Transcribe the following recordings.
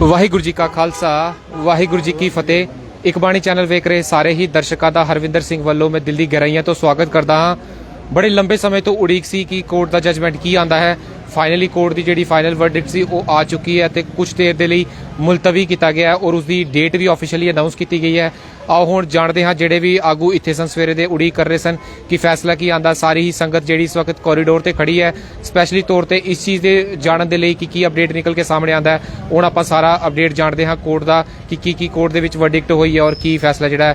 ਵਾਹਿਗੁਰੂ ਜੀ ਕਾ ਖਾਲਸਾ ਵਾਹਿਗੁਰੂ ਜੀ ਕੀ ਫਤਿਹ। ਇੱਕ ਬਾਣੀ ਚੈਨਲ ਵੇਖ ਰਹੇ ਸਾਰੇ ਹੀ ਦਰਸ਼ਕਾਂ ਦਾ ਹਰਵਿੰਦਰ ਸਿੰਘ ਵੱਲੋਂ ਮੈਂ ਦਿਲ ਦੀ ਗਹਿਰਾਈਆਂ ਤੋਂ ਸਵਾਗਤ ਕਰਦਾ ਹਾਂ। ਬੜੇ ਲੰਬੇ ਸਮੇਂ ਤੋਂ ਉਡੀਕ ਸੀ ਕਿ ਕੋਰਟ ਦਾ ਜਜਮੈਂਟ ਕੀ ਆਂਦਾ ਹੈ। ਫਾਈਨਲੀ ਕੋਰਟ ਦੀ ਜਿਹੜੀ ਫਾਈਨਲ ਵਰਡਿਕਟ ਸੀ ਉਹ ਆ ਚੁੱਕੀ ਹੈ ਤੇ ਕੁਝ ਦੇਰ ਦੇ ਲਈ ਮੁਲਤਵੀ ਕੀਤਾ ਗਿਆ ਔਰ ਉਸ ਦੀ ਡੇਟ ਵੀ ਆਫੀਸ਼ੀਅਲੀ ਅਨਾਉਂਸ ਕੀਤੀ ਗਈ ਹੈ। ਆਓ ਹੁਣ ਜਾਣਦੇ ਹਾਂ ਜਿਹੜੇ ਵੀ ਆਗੂ ਇੱਥੇ ਸਨ ਸਵੇਰੇ ਦੇ ਉਡੀਕ ਕਰ ਰਹੇ ਸਨ ਕਿ ਫੈਸਲਾ ਕੀ ਆਂਦਾ। ਸਾਰੀ ਹੀ ਸੰਗਤ ਜਿਹੜੀ ਇਸ ਵਕਤ ਕੋਰੀਡੋਰ ਤੇ ਖੜੀ ਹੈ ਸਪੈਸ਼ਲੀ ਤੌਰ ਤੇ ਇਸ ਚੀਜ਼ ਦੇ ਜਾਣਨ ਦੇ ਲਈ ਕਿ ਕੀ ਅਪਡੇਟ ਨਿਕਲ ਕੇ ਸਾਹਮਣੇ ਆਂਦਾ ਹੈ। ਹੁਣ ਆਪਾਂ ਸਾਰਾ ਅਪਡੇਟ ਜਾਣਦੇ ਹਾਂ ਕੋਰਟ ਦਾ ਕਿ ਕੀ ਕੋਰਟ ਦੇ ਵਿੱਚ ਵਰਡਿਕਟ ਹੋਈ ਹੈ ਔਰ ਕੀ ਫੈਸਲਾ ਜਿਹੜਾ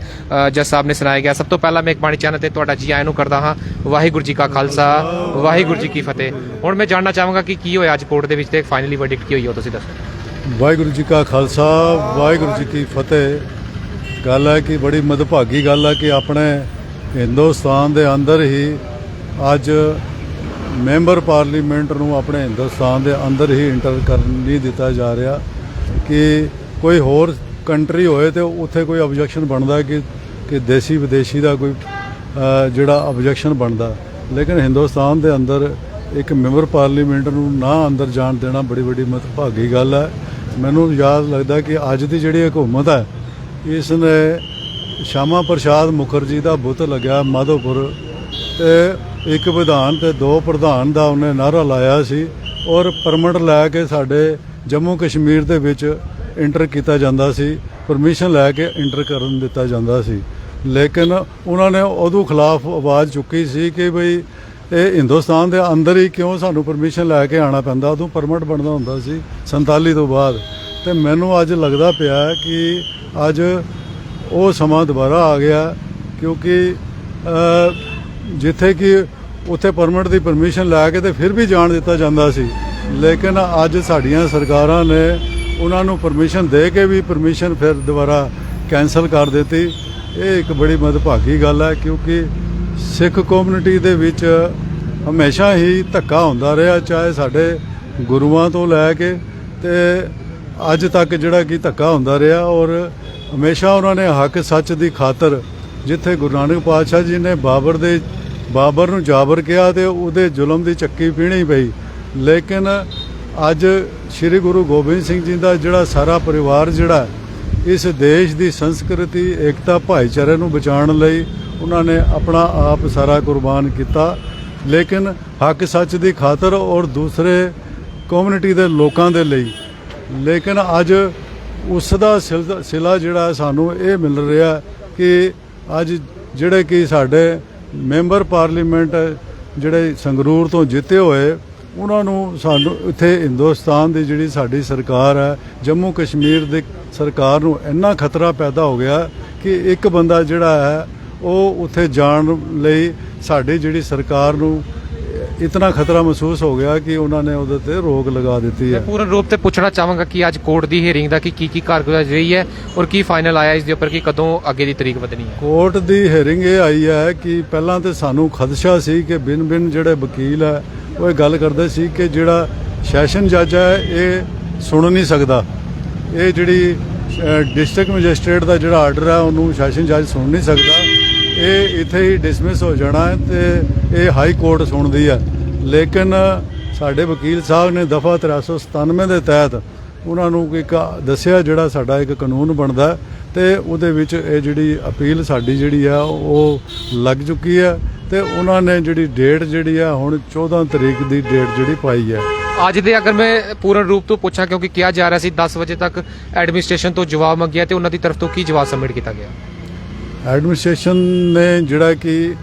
ਜੱਜ ਸਾਹਿਬ ਨੇ ਸੁਣਾਇਆ ਗਿਆ। ਸਭ ਤੋਂ ਪਹਿਲਾਂ ਮੈਂ ਇੱਕ ਬਾਣੀ ਚੈਨਲ ਤੇ ਤੁਹਾਡਾ ਜੀ ਆਇਆਂ ਨੂੰ ਕਰਦਾ ਹਾਂ। ਵਾਹਿਗੁਰੂ ਜੀ ਕਾ ਖਾਲਸਾ ਵਾਹਿਗੁਰੂ ਜੀ ਕੀ ਫਤਿਹ। ਹੁਣ ਮੈਂ ਜਾਣਨਾ ਚਾਹਾਂਗਾ ਕਿ ਕੀ ਹੋਇਆ ਅੱਜ ਕੋਰਟ ਦੇ ਵਿੱਚ ਤੇ ਫਾਈਨਲੀ ਵਰਡਿਕਟ ਕੀ ਹੋਈ ਉਹ ਤੁਸੀਂ ਦੱਸੋ। ਵਾਹਿਗੁਰੂ ਜੀ ਕਾ ਖਾਲਸਾ ਵਾਹਿਗੁਰੂ ਜੀ ਕੀ ਫਤਿਹ। ਗੱਲ ਹੈ ਕਿ ਬੜੀ ਮਦਭਾਗੀ ਗੱਲ ਹੈ ਕਿ ਆਪਣੇ ਹਿੰਦੁਸਤਾਨ ਦੇ ਅੰਦਰ ਹੀ ਅੱਜ ਮੈਂਬਰ ਪਾਰਲੀਮੈਂਟ ਨੂੰ ਆਪਣੇ ਹਿੰਦੁਸਤਾਨ ਦੇ ਅੰਦਰ ਹੀ ਇੰਟਰ ਕਰਨ ਨਹੀਂ ਦਿੱਤਾ ਜਾ ਰਿਹਾ। ਕਿ ਕੋਈ ਹੋਰ ਕੰਟਰੀ ਹੋਏ ਤੇ ਉੱਥੇ ਕੋਈ ਆਬਜੈਕਸ਼ਨ ਬਣਦਾ ਕਿ ਦੇਸੀ ਵਿਦੇਸ਼ੀ ਦਾ ਕੋਈ ਜਿਹੜਾ ਆਬਜੈਕਸ਼ਨ ਬਣਦਾ, ਲੇਕਿਨ ਹਿੰਦੁਸਤਾਨ ਦੇ ਅੰਦਰ ਇੱਕ ਮੈਂਬਰ ਪਾਰਲੀਮੈਂਟ ਨੂੰ ਨਾ ਅੰਦਰ ਜਾਣ ਦੇਣਾ ਬੜੀ ਵੱਡੀ ਮਦਭਾਗੀ ਗੱਲ ਹੈ। ਮੈਨੂੰ ਯਾਦ ਲੱਗਦਾ ਕਿ ਅੱਜ ਦੀ ਜਿਹੜੀ ਹਕੂਮਤ ਹੈ ਇਸ ਨੇ ਸ਼ਾਮਾ ਪ੍ਰਸਾਦ ਮੁਖਰਜੀ ਦਾ ਬੁੱਤ ਲੱਗਿਆ ਮਾਧੋਪੁਰ ਤੇ ਇੱਕ ਵਿਧਾਨ ਤੇ ਦੋ ਪ੍ਰਧਾਨ ਦਾ ਉਹਨੇ ਨਾਅਰਾ ਲਾਇਆ ਸੀ ਔਰ ਪਰਮਿਟ ਲੈ ਕੇ ਸਾਡੇ ਜੰਮੂ ਕਸ਼ਮੀਰ ਦੇ ਵਿੱਚ ਇੰਟਰ ਕੀਤਾ ਜਾਂਦਾ ਸੀ, ਪਰਮਿਸ਼ਨ ਲੈ ਕੇ ਇੰਟਰ ਕਰਨ ਦਿੱਤਾ ਜਾਂਦਾ ਸੀ। ਲੇਕਿਨ ਉਹਨਾਂ ਨੇ ਉਦੋਂ ਖਿਲਾਫ ਆਵਾਜ਼ ਚੁੱਕੀ ਸੀ ਕਿ ਬਈ ਇਹ ਹਿੰਦੁਸਤਾਨ ਦੇ ਅੰਦਰ ਹੀ ਕਿਉਂ ਸਾਨੂੰ ਪਰਮਿਸ਼ਨ ਲੈ ਕੇ ਆਉਣਾ ਪੈਂਦਾ। ਉਦੋਂ ਪਰਮਿਟ ਬਣਦਾ ਹੁੰਦਾ ਸੀ 47 ਤੋਂ ਬਾਅਦ। ਤੇ ਮੈਨੂੰ ਅੱਜ ਲੱਗਦਾ ਪਿਆ ਕਿ ਅੱਜ ਉਹ ਸਮਾਂ ਦੁਬਾਰਾ ਆ ਗਿਆ ਕਿਉਂਕਿ ਜਿੱਥੇ ਕਿ ਉੱਥੇ ਪਰਮਿਟ ਦੀ ਪਰਮਿਸ਼ਨ ਲੈ ਕੇ ਤੇ ਫਿਰ ਵੀ ਜਾਣ ਦਿੱਤਾ ਜਾਂਦਾ ਸੀ, ਲੇਕਿਨ ਅੱਜ ਸਾਡੀਆਂ ਸਰਕਾਰਾਂ ਨੇ ਉਹਨਾਂ ਨੂੰ ਪਰਮਿਸ਼ਨ ਦੇ ਕੇ ਵੀ ਪਰਮਿਸ਼ਨ ਫਿਰ ਦੁਬਾਰਾ ਕੈਂਸਲ ਕਰ ਦਿੱਤੀ। ਇਹ ਇੱਕ ਬੜੀ ਮਦਭਾਗੀ ਗੱਲ ਹੈ ਕਿਉਂਕਿ ਸਿੱਖ ਕਮਿਊਨਿਟੀ ਦੇ ਵਿੱਚ ਹਮੇਸ਼ਾ ਹੀ ਧੱਕਾ ਹੁੰਦਾ ਰਿਹਾ, ਚਾਹੇ ਸਾਡੇ ਗੁਰੂਆਂ ਤੋਂ ਲੈ ਕੇ ਤੇ ਅੱਜ ਤੱਕ ਜਿਹੜਾ ਕਿ ਧੱਕਾ ਹੁੰਦਾ ਰਿਹਾ। ਔਰ ਹਮੇਸ਼ਾ ਉਹਨਾਂ ਨੇ ਹੱਕ ਸੱਚ ਦੀ ਖਾਤਰ, ਜਿੱਥੇ ਗੁਰੂ ਨਾਨਕ ਪਾਤਸ਼ਾਹ ਜੀ ਨੇ ਬਾਬਰ ਨੂੰ ਜਾਬਰ ਕਿਹਾ ਤੇ ਉਹਦੇ ਜ਼ੁਲਮ ਦੀ ਚੱਕੀ ਪੀਣੀ ਪਈ, ਲੇਕਿਨ ਅੱਜ ਸ੍ਰੀ ਗੁਰੂ ਗੋਬਿੰਦ ਸਿੰਘ ਜੀ ਦਾ ਜਿਹੜਾ ਸਾਰਾ ਪਰਿਵਾਰ ਜਿਹੜਾ ਇਸ ਦੇਸ਼ ਦੀ ਸੰਸਕ੍ਰਿਤੀ ਏਕਤਾ ਭਾਈਚਾਰੇ ਨੂੰ ਬਚਾਉਣ ਲਈ ਉਹਨਾਂ ਨੇ ਆਪਣਾ ਆਪ ਸਾਰਾ ਕੁਰਬਾਨ ਕੀਤਾ, ਲੇਕਿਨ ਹੱਕ ਸੱਚ ਦੀ ਖਾਤਰ ਔਰ ਦੂਸਰੇ ਕਮਿਊਨਿਟੀ ਦੇ ਲੋਕਾਂ ਦੇ ਲਈ। ਲੇਕਿਨ ਅੱਜ ਉਸ ਦਾ ਸਿਲਾ ਜਿਹੜਾ ਸਾਨੂੰ ਇਹ ਮਿਲ ਰਿਹਾ ਕਿ ਅੱਜ ਜਿਹੜੇ ਕਿ ਸਾਡੇ ਮੈਂਬਰ ਪਾਰਲੀਮੈਂਟ ਜਿਹੜੇ ਸੰਗਰੂਰ ਤੋਂ ਜਿੱਤੇ ਹੋਏ ਉਹਨਾਂ ਨੂੰ ਸਾਨੂੰ ਇੱਥੇ ਹਿੰਦੁਸਤਾਨ ਦੀ ਜਿਹੜੀ ਸਾਡੀ ਸਰਕਾਰ ਹੈ, ਜੰਮੂ ਕਸ਼ਮੀਰ ਦੀ ਸਰਕਾਰ ਨੂੰ ਇੰਨਾ ਖਤਰਾ ਪੈਦਾ ਹੋ ਗਿਆ ਕਿ ਇੱਕ ਬੰਦਾ ਜਿਹੜਾ ਹੈ ਉਹ ਉੱਥੇ ਜਾਣ ਲਈ ਸਾਡੀ ਜਿਹੜੀ ਸਰਕਾਰ ਨੂੰ ਇਤਨਾ ਖਤਰਾ ਮਹਿਸੂਸ ਹੋ ਗਿਆ ਕਿ ਉਹਨਾਂ ਨੇ ਉਹਦੇ ਤੇ ਰੋਕ ਲਗਾ ਦਿੱਤੀ ਹੈ। ਪੂਰਨ ਰੂਪ ਤੇ ਪੁੱਛਣਾ ਚਾਹਾਂਗਾ ਕਿ ਅੱਜ ਕੋਰਟ ਦੀ ਹੀਅਰਿੰਗ ਦਾ ਕੀ ਕਾਰਗੁਜ਼ਾਰੀ ਰਹੀ ਹੈ ਔਰ ਕੀ ਫਾਈਨਲ ਆਇਆ ਇਸ ਦੇ ਉੱਪਰ ਕਿ ਕਦੋਂ ਅੱਗੇ ਦੀ ਤਰੀਕ ਵਧਣੀ ਹੈ। ਕੋਰਟ ਦੀ ਹੀਅਰਿੰਗ ਇਹ ਆਈ ਹੈ ਕਿ ਪਹਿਲਾਂ ਤੇ ਸਾਨੂੰ ਖਦਸ਼ਾ ਸੀ ਕਿ ਬਿਨ ਜਿਹੜੇ ਵਕੀਲ ਹੈ ਉਹ ਇਹ ਗੱਲ ਕਰਦੇ ਸੀ ਕਿ ਜਿਹੜਾ ਸੈਸ਼ਨ ਜੱਜ ਹੈ ਇਹ ਸੁਣ ਨਹੀਂ ਸਕਦਾ, ਇਹ ਜਿਹੜੀ ਡਿਸਟ੍ਰਿਕਟ ਮੈਜਿਸਟ੍ਰੇਟ ਦਾ ਜਿਹੜਾ ਆਰਡਰ ਹੈ ਉਹਨੂੰ ਸੈਸ਼ਨ ਜੱਜ ਸੁਣ ਨਹੀਂ ਸਕਦਾ, ਇਹ ਇੱਥੇ ਹੀ ਡਿਸਮਿਸ ਹੋ ਜਾਣਾ ਹੈ ਤੇ ਇਹ ਹਾਈ ਕੋਰਟ ਸੁਣਦੀ ਹੈ। ਲੇਕਿਨ ਸਾਡੇ ਵਕੀਲ ਸਾਹਿਬ ਨੇ ਦਫਾ 397 ਦੇ ਤਹਿਤ ਉਹਨਾਂ ਨੂੰ ਇੱਕ ਦੱਸਿਆ ਜਿਹੜਾ ਸਾਡਾ ਇੱਕ ਕਾਨੂੰਨ ਬਣਦਾ ਤੇ ਉਹਦੇ ਵਿੱਚ ਇਹ ਜਿਹੜੀ ਅਪੀਲ ਸਾਡੀ ਜਿਹੜੀ ਆ ਉਹ ਲੱਗ ਚੁੱਕੀ ਹੈ ਤੇ ਉਹਨਾਂ ਨੇ ਜਿਹੜੀ ਡੇਟ ਜਿਹੜੀ ਆ ਹੁਣ 14 ਤਰੀਕ ਦੀ ਡੇਟ ਜਿਹੜੀ ਪਾਈ ਹੈ। ਅੱਜ ਦੇ ਅਗਰ ਮੈਂ ਪੂਰਨ ਰੂਪ ਤੋਂ ਪੁੱਛਾਂ ਕਿਉਂਕਿ ਕਿਹਾ ਜਾ ਰਿਹਾ ਸੀ 10 ਵਜੇ ਤੱਕ ਐਡਮਿਨਿਸਟ੍ਰੇਸ਼ਨ ਤੋਂ ਜਵਾਬ ਮੰਗਿਆ ਤੇ ਉਹਨਾਂ ਦੀ ਤਰਫ ਤੋਂ ਕੀ ਜਵਾਬ ਸਬਮਿਟ ਕੀਤਾ ਗਿਆ। ਐਡਮਿਨਿਸਟ੍ਰੇਸ਼ਨ ਨੇ ਜਿਹੜਾ ਕਿ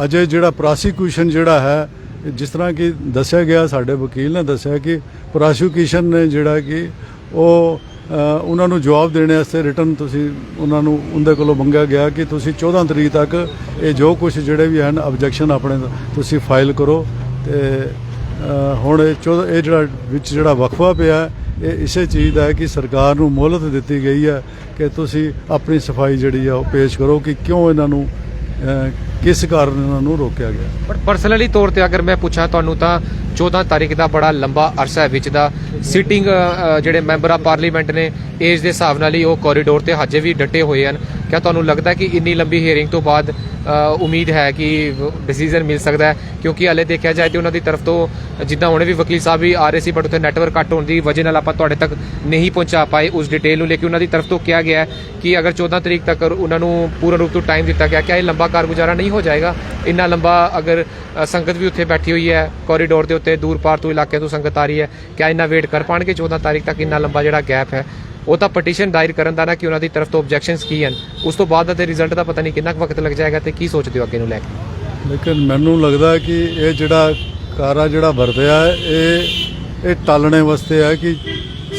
ਅਜੇ ਜਿਹੜਾ ਪ੍ਰੋਸੀਕਿਊਸ਼ਨ ਜਿਹੜਾ ਹੈ, ਜਿਸ ਤਰ੍ਹਾਂ ਕਿ ਦੱਸਿਆ ਗਿਆ ਸਾਡੇ ਵਕੀਲ ਨੇ ਦੱਸਿਆ ਕਿ ਪ੍ਰੋਸੀਕਿਊਸ਼ਨ ਨੇ ਜਿਹੜਾ ਕਿ ਉਹ ਉਹਨਾਂ ਨੂੰ ਜਵਾਬ ਦੇਣ ਵਾਸਤੇ ਰਿਟਨ ਤੁਸੀਂ ਉਹਨਾਂ ਨੂੰ ਉਹਦੇ ਕੋਲੋਂ ਮੰਗਿਆ ਗਿਆ ਕਿ ਤੁਸੀਂ 14 ਤਰੀਕ ਤੱਕ ਇਹ ਜੋ ਕੁਝ ਜਿਹੜੇ ਵੀ ਹਨ ਆਬਜੈਕਸ਼ਨ ਆਪਣੇ ਤੁਸੀਂ ਫਾਈਲ ਕਰੋ। ਤੇ ਹੁਣ ਇਹ ਜਿਹੜਾ ਵਕਫਾ ਪਿਆ ਇਹ ਇਸੇ ਚੀਜ਼ ਦਾ ਹੈ ਕਿ ਸਰਕਾਰ ਨੂੰ ਮੋਹਲਤ ਦਿੱਤੀ ਗਈ ਹੈ ਕਿ ਤੁਸੀਂ ਆਪਣੀ ਸਫਾਈ ਜਿਹੜੀ ਆ ਉਹ ਪੇਸ਼ ਕਰੋ ਕਿ ਕਿਉਂ ਇਹਨਾਂ ਨੂੰ ਕਿਸ ਕਾਰਨ ਇਹਨਾਂ ਨੂੰ ਰੋਕਿਆ ਗਿਆ। ਬਟ ਪਰਸਨਲੀ ਤੌਰ ਤੇ ਅਗਰ ਮੈਂ ਪੁੱਛਾਂ ਤੁਹਾਨੂੰ ਤਾਂ 14 ਤਾਰੀਖ ਦਾ ਬੜਾ ਲੰਬਾ ਅਰਸਾ ਹੈ ਵਿੱਚ ਦਾ ਸਿਟਿੰਗ ਜਿਹੜੇ ਮੈਂਬਰ ਆ ਪਾਰਲੀਮੈਂਟ ਨੇ ਏਜ ਦੇ ਹਿਸਾਬ ਨਾਲ ਹੀ ਉਹ ਕੋਰੀਡੋਰ ਤੇ ਹਜੇ ਵੀ ਡਟੇ ਹੋਏ ਹਨ। ਕਿਆ ਤੁਹਾਨੂੰ ਲੱਗਦਾ ਕਿ ਇੰਨੀ ਲੰਬੀ ਹੀਅਰਿੰਗ ਤੋਂ ਬਾਅਦ ਉਮੀਦ ਹੈ ਕਿ ਡਿਸੀਜਨ ਮਿਲ ਸਕਦਾ ਹੈ? ਕਿਉਂਕਿ ਹਾਲੇ ਦੇਖਿਆ ਜਾਏ ਤੇ ਉਹਨਾਂ ਦੀ ਤਰਫ ਤੋਂ ਜਿੱਦਾਂ ਹੁਣੇ ਵੀ ਵਕੀਲ ਸਾਹਿਬ ਵੀ ਆ ਰਹੇ ਸੀ, ਬਟ ਉੱਥੇ ਨੈਟਵਰਕ ਘੱਟ ਹੋਣ ਦੀ ਵਜ੍ਹਾ ਨਾਲ ਆਪਾਂ ਤੁਹਾਡੇ ਤੱਕ ਨਹੀਂ ਪਹੁੰਚਾ ਪਾਏ ਉਸ ਡਿਟੇਲ ਨੂੰ। ਲੇਕਿਨ ਉਹਨਾਂ ਦੀ ਤਰਫ ਤੋਂ ਕਿਹਾ ਗਿਆ ਹੈ ਕਿ ਅਗਰ 14 ਤਰੀਕ ਤੱਕ ਉਹਨਾਂ ਨੂੰ ਪੂਰਨ ਰੂਪ ਤੋਂ ਟਾਈਮ ਦਿੱਤਾ ਗਿਆ, ਕਿਆ ਇਹ ਲੰਬਾ ਕਾਰਗੁਜ਼ਾਰਾ ਨਹੀਂ ਹੋ ਜਾਏਗਾ? ਇੰਨਾ ਲੰਬਾ ਅਗਰ ਸੰਗਤ ਵੀ ਉੱਥੇ ਬੈਠੀ ਹੋਈ ਹੈ ਕੋਰੀਡੋਰ ਦੇ ਉੱਤੇ, ਦੂਰ ਪਾਰ ਤੋਂ ਇਲਾਕੇ ਤੋਂ ਸੰਗਤ ਆ ਰਹੀ ਹੈ, ਕਿਆ ਇੰਨਾ ਵੇਟ ਕਰ ਪਾਣਗੇ 14 ਤਾਰੀਖ ਤੱਕ? ਇੰਨਾ ਲੰਬਾ ਜਿਹੜਾ ਗੈਪ ਹੈ ਉਹ ਤਾਂ ਪਟੀਸ਼ਨ ਦਾਇਰ ਕਰਨ ਦਾ ਨਾ ਕਿ ਉਹਨਾਂ ਦੀ ਤਰਫ ਤੋਂ ਆਬਜੈਕਸ਼ਨਸ ਕੀ ਹਨ, ਉਸ ਤੋਂ ਬਾਅਦ ਤੇ ਰਿਜ਼ਲਟ ਦਾ ਪਤਾ ਨਹੀਂ ਕਿੰਨਾ ਕੁ ਵਕਤ ਲੱਗ ਜਾਏਗਾ। ਤੇ ਕੀ ਸੋਚਦੇ ਹੋ ਅੱਗੇ ਨੂੰ ਲੈ ਕੇ? ਲੇਕਿਨ ਮੈਨੂੰ ਲੱਗਦਾ ਕਿ ਇਹ ਜਿਹੜਾ ਕਾਰਾ ਜਿਹੜਾ ਵਰਤਿਆ ਹੈ ਇਹ ਟਾਲਣੇ ਵਾਸਤੇ ਹੈ ਕਿ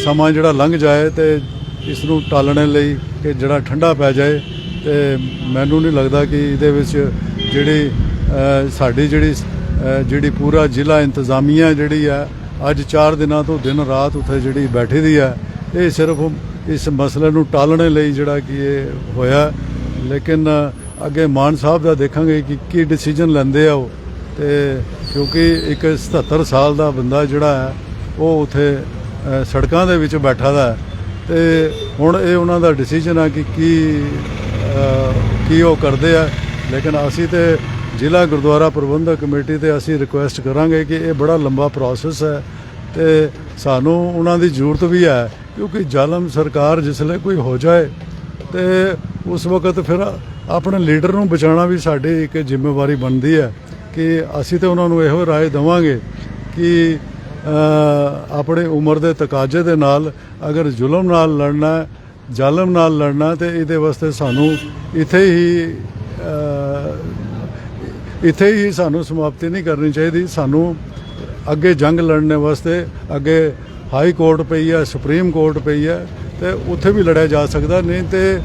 ਸਮਾਂ ਜਿਹੜਾ ਲੰਘ ਜਾਏ ਤੇ ਇਸ ਨੂੰ ਟਾਲਣੇ ਲਈ ਕਿ ਜਿਹੜਾ ਠੰਡਾ ਪੈ ਜਾਏ। ਤੇ ਮੈਨੂੰ ਨਹੀਂ ਲੱਗਦਾ ਕਿ ਇਹਦੇ ਵਿੱਚ ਜਿਹੜੀ ਸਾਡੀ ਜਿਹੜੀ ਪੂਰਾ ਜ਼ਿਲ੍ਹਾ ਇੰਤਜ਼ਾਮੀਆ ਜਿਹੜੀ ਹੈ ਅੱਜ 4 ਦਿਨਾਂ ਤੋਂ ਦਿਨ ਰਾਤ ਉੱਥੇ ਜਿਹੜੀ ਬੈਠੀ ਦੀ ਹੈ, ਇਹ ਸਿਰਫ ਇਸ ਮਸਲੇ ਨੂੰ ਟਾਲਣੇ ਲਈ ਜਿਹੜਾ ਕਿ ਇਹ ਹੋਇਆ। ਲੇਕਿਨ ਅੱਗੇ ਮਾਨ ਸਾਹਿਬ ਦਾ ਦੇਖਾਂਗੇ ਕਿ ਕੀ ਡਿਸੀਜਨ ਲੈਂਦੇ ਆ ਉਹ। ਤੇ ਕਿਉਂਕਿ ਇੱਕ 77 ਸਾਲ ਦਾ ਬੰਦਾ ਜਿਹੜਾ ਹੈ ਉਹ ਉੱਥੇ ਸੜਕਾਂ ਦੇ ਵਿੱਚ ਬੈਠਾ ਦਾ ਤੇ ਹੁਣ ਇਹ ਉਹਨਾਂ ਦਾ ਡਿਸੀਜਨ ਆ ਕਿ ਕੀ ਉਹ ਕਰਦੇ ਆ। ਲੇਕਿਨ ਅਸੀਂ ਤੇ ਜ਼ਿਲ੍ਹਾ ਗੁਰਦੁਆਰਾ ਪ੍ਰਬੰਧਕ ਕਮੇਟੀ ਤੇ ਅਸੀਂ ਰਿਕੁਐਸਟ ਕਰਾਂਗੇ ਕਿ ਇਹ ਬੜਾ ਲੰਬਾ ਪ੍ਰੋਸੈਸ ਹੈ ਤੇ ਸਾਨੂੰ ਉਹਨਾਂ ਦੀ ਜ਼ਰੂਰਤ ਵੀ ਹੈ, ਕਿਉਂਕਿ ਜ਼ਾਲਮ ਸਰਕਾਰ ਜਿਸਲੇ ਕੋਈ ਹੋ ਜਾਏ ਤੇ ਉਸ ਵਕਤ ਫਿਰ ਆਪਣੇ ਲੀਡਰ ਨੂੰ ਬਚਾਉਣਾ ਵੀ ਸਾਡੀ ਇੱਕ ਜ਼ਿੰਮੇਵਾਰੀ ਬਣਦੀ ਹੈ ਕਿ ਅਸੀਂ ਤੇ ਉਹਨਾਂ ਨੂੰ ਇਹੋ ਰਾਏ ਦੇਵਾਂਗੇ ਕਿ ਆਪਣੇ ਉਮਰ ਦੇ ਤਕਾਜ਼ੇ ਦੇ ਨਾਲ ਅਗਰ ਜ਼ੁਲਮ ਨਾਲ ਲੜਨਾ, ਜ਼ਾਲਮ ਨਾਲ ਲੜਨਾ ਤੇ ਇਹਦੇ ਵਾਸਤੇ ਸਾਨੂੰ ਇੱਥੇ ਹੀ ਸਾਨੂੰ ਸਮਾਪਤੀ ਨਹੀਂ ਕਰਨੀ ਚਾਹੀਦੀ। ਸਾਨੂੰ ਅੱਗੇ ਜੰਗ ਲੜਨੇ ਵਾਸਤੇ ਅੱਗੇ ਹਾਈ ਕੋਰਟ ਪਈ ਹੈ, ਸੁਪਰੀਮ ਕੋਰਟ ਪਈ ਹੈ ਤੇ ਉੱਥੇ ਵੀ ਲੜਿਆ ਜਾ ਸਕਦਾ। ਨਹੀਂ ਤੇ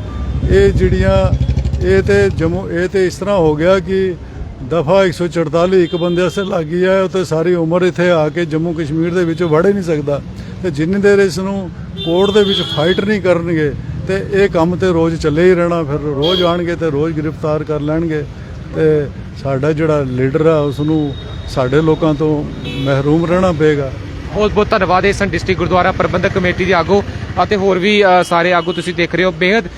ਇਹ ਤੇ ਇਸ ਤਰ੍ਹਾਂ ਹੋ ਗਿਆ ਕਿ ਦਫਾ 144 ਇੱਕ ਬੰਦੇ ਵਾਸਤੇ ਲੱਗੀ ਹੈ, ਤੇ ਸਾਰੀ ਉਮਰ ਇੱਥੇ ਆ ਕੇ ਜੰਮੂ ਕਸ਼ਮੀਰ ਦੇ ਵਿੱਚ ਵੜ ਹੀ ਨਹੀਂ ਸਕਦਾ। ਤੇ ਜਿੰਨੀ ਦੇਰ ਇਸ ਨੂੰ ਕੋਰਟ ਦੇ ਵਿੱਚ ਫਾਈਟ ਨਹੀਂ ਕਰਨਗੇ ਤੇ ਇਹ ਕੰਮ ਤੇ ਰੋਜ਼ ਚੱਲੇ ਹੀ ਰਹਿਣਾ। ਫਿਰ ਰੋਜ਼ ਆਣਗੇ ਤੇ ਰੋਜ਼ ਗ੍ਰਿਫਤਾਰ ਕਰ ਲੈਣਗੇ ਤੇ ਸਾਡਾ ਜਿਹੜਾ ਲੀਡਰ ਆ ਉਸ ਨੂੰ ਸਾਡੇ ਲੋਕਾਂ ਤੋਂ ਮਹਿਰੂਮ ਰਹਿਣਾ ਪਏਗਾ। ਬਹੁਤ ਬਹੁਤ ਧੰਨਵਾਦ। ਇਹ ਸਨ ਡਿਸਟ੍ਰਿਕਟ ਗੁਰਦੁਆਰਾ ਪ੍ਰਬੰਧਕ ਕਮੇਟੀ ਦੇ ਆਗੂ ਅਤੇ ਹੋਰ ਵੀ ਸਾਰੇ ਆਗੂ ਤੁਸੀਂ ਦੇਖ ਰਹੇ ਹੋ। ਬੇਹੱਦ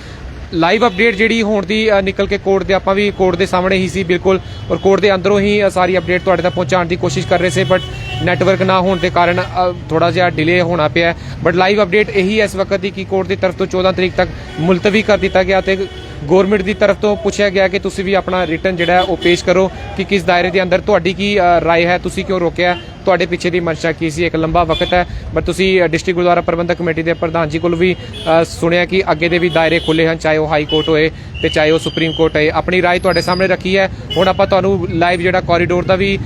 ਲਾਈਵ ਅਪਡੇਟ ਜਿਹੜੀ ਹੋਣ ਦੀ ਨਿਕਲ ਕੇ ਕੋਰਟ ਦੇ, ਆਪਾਂ ਵੀ ਕੋਰਟ ਦੇ ਸਾਹਮਣੇ ਹੀ ਸੀ ਬਿਲਕੁਲ, ਔਰ ਕੋਰਟ ਦੇ ਅੰਦਰੋਂ ਹੀ ਸਾਰੀ ਅਪਡੇਟ ਤੁਹਾਡੇ ਤੱਕ ਪਹੁੰਚਾਉਣ ਦੀ ਕੋਸ਼ਿਸ਼ ਕਰ ਰਹੇ ਸੀ, ਬਟ ਨੈਟਵਰਕ ਨਾ ਹੋਣ ਦੇ ਕਾਰਨ ਥੋੜਾ ਜਿਹਾ ਡਿਲੇ ਹੋਣਾ ਪਿਆ। ਬਟ ਲਾਈਵ ਅਪਡੇਟ ਇਹੀ ਹੈ ਇਸ ਵਕਤ ਦੀ ਕਿ ਕੋਰਟ ਦੀ ਤਰਫ ਤੋਂ 14 ਤਰੀਕ ਤੱਕ ਮੁਲਤਵੀ ਕਰ ਦਿੱਤਾ ਗਿਆ ਤੇ ਗਵਰਨਮੈਂਟ ਦੀ ਤਰਫ ਤੋਂ ਪੁੱਛਿਆ ਗਿਆ ਕਿ ਤੁਸੀਂ ਵੀ ਆਪਣਾ ਰਿਟਨ ਜਿਹੜਾ ਉਹ ਪੇਸ਼ ਕਰੋ ਕਿ ਕਿਸ ਦਾਇਰੇ ਦੇ ਅੰਦਰ ਤੁਹਾਡੀ ਕੀ ਰਾਏ ਹੈ, ਤੁਸੀਂ ਕਿਉਂ ਰੋਕਿਆ, ਤੁਹਾਡੇ ਪਿੱਛੇ ਦੀ ਮਨਸ਼ਾ ਕੀ ਸੀ। ਇੱਕ ਲੰਬਾ ਵਕਤ ਹੈ, ਬਟ ਤੁਸੀਂ ਡਿਸਟ੍ਰਿਕਟ ਗੁਰਦੁਆਰਾ ਪ੍ਰਬੰਧਕ ਕਮੇਟੀ ਦੇ ਪ੍ਰਧਾਨ ਜੀ ਕੋਲ ਵੀ ਸੁਣਿਆ ਕਿ ਅੱਗੇ ਦੇ ਵੀ ਦਾਇਰੇ ਖੁੱਲੇ ਹਨ, ਚਾਹੇ ਉਹ ਹਾਈ ਕੋਰਟ ਹੋਏ ਤੇ ਚਾਹੇ ਉਹ ਸੁਪਰੀਮ ਕੋਰਟ ਹੋਏ। ਆਪਣੀ ਰਾਏ ਤੁਹਾਡੇ ਸਾਹਮਣੇ ਰੱਖੀ ਹੈ। ਹੁਣ ਆਪਾਂ ਤੁਹਾਨੂੰ ਲਾਈਵ ਜਿਹੜਾ ਕੋਰੀਡੋਰ ਦਾ ਵੀ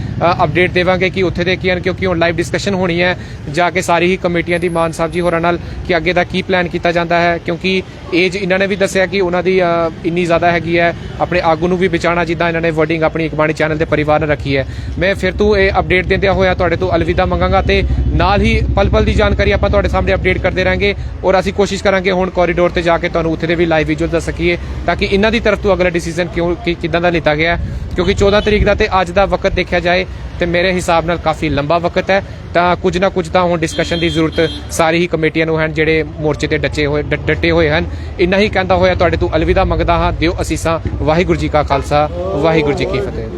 ਅਪਡੇਟ ਦੇਵਾਂਗੇ ਕਿ ਉੱਥੇ ਦੇ ਕੀ ਹਨ, ਕਿਉਂਕਿ ਹੁਣ ਲਾਈਵ ਡਿਸਕਸ਼ਨ ਹੋਣੀ ਹੈ ਜਾ ਕੇ ਸਾਰੀ ਹੀ ਕਮੇਟੀਆਂ ਦੀ ਮਾਨ ਸਾਹਿਬ ਜੀ ਹੋਰਾਂ ਨਾਲ ਕਿ ਅੱਗੇ ਦਾ ਕੀ ਪਲਾਨ ਕੀਤਾ ਜਾਂਦਾ ਹੈ। ਕਿਉਂਕਿ ਏਜ ਇਹਨਾਂ ਨੇ ਵੀ ਦੱਸਿਆ ਕਿ ਉਹਨਾਂ ਦੀ ਇੰਨੀ ਜ਼ਿਆਦਾ ਹੈਗੀ ਹੈ, ਆਪਣੇ ਆਗੂ ਨੂੰ ਵੀ ਬਚਾਉਣਾ, ਜਿੱਦਾਂ ਇਹਨਾਂ ਨੇ ਵਰਡਿੰਗ ਆਪਣੀ ਇਕਬਾਣੀ ਚੈਨਲ ਦੇ ਪਰਿਵਾਰ ਨਾਲ ਰੱਖੀ ਹੈ। ਮੈਂ ਫਿਰ ਤੋਂ ਇਹ ਅਪਡੇਟ ਦਿੰਦਿਆਂ ਹੋਇਆ ਤੁਹਾਡੇ ਤੋਂ ਅਲਵਿਦਾ ਮੰਗਾਂਗਾ ਤੇ ਨਾਲ ਹੀ ਪਲ ਪਲ ਦੀ ਜਾਣਕਾਰੀ ਆਪਾਂ ਤੁਹਾਡੇ ਸਾਹਮਣੇ ਅਪਡੇਟ ਕਰਦੇ ਰਾਂਗੇ ਔਰ ਅਸੀਂ ਕੋਸ਼ਿਸ਼ ਕਰਾਂਗੇ ਹੁਣ ਕੋਰੀਡੋਰ ਤੇ ਜਾ ਕੇ ਤੁਹਾਨੂੰ ਉੱਥੇ ਦੇ ਵੀ ਲਾਈਵ ਵਿਜ਼ੂਅਲ ਦੱਸ ਸਕੀਏ ਤਾਂ ਕਿ ਇਹਨਾਂ ਦੀ ਤਰਫ ਤੋਂ ਅਗਲਾ ਡਿਸੀਜਨ ਕਿੱਦਾਂ ਦਾ ਲਿੱਤਾ ਗਿਆ। ਕਿਉਂਕਿ 14 ਤਰੀਕ ਦਾ ਤੇ ਅੱਜ ਦਾ ਵਕਤ ਦੇਖਿਆ ਜਾਏ ਤੇ ਮੇਰੇ ਹਿਸਾਬ ਨਾਲ ਕਾਫੀ ਲੰਬਾ ਵਕਤ ਹੈ, ਤਾਂ ਕੁਝ ਨਾ ਕੁਝ ਤਾਂ ਹੁਣ ਡਿਸਕਸ਼ਨ ਦੀ ਜ਼ਰੂਰਤ ਸਾਰੀ ਹੀ ਕਮੇਟੀਆਂ ਨੂੰ ਹਨ ਜਿਹੜੇ ਮੋਰਚੇ ਤੇ ਡਟੇ ਹੋਏ ਹਨ। ਇੰਨਾ ਹੀ ਕਹਿੰਦਾ ਹੋਇਆ ਤੁਹਾਡੇ ਤੋਂ ਅਲਵਿਦਾ ਮੰਗਦਾ ਹਾਂ। ਦਿਓ ਅਸੀਸਾਂ। ਵਾਹਿਗੁਰੂ ਜੀ ਕਾ ਖਾਲਸਾ, ਵਾਹਿਗੁਰੂ ਜੀ ਕੀ ਫਤਿਹ।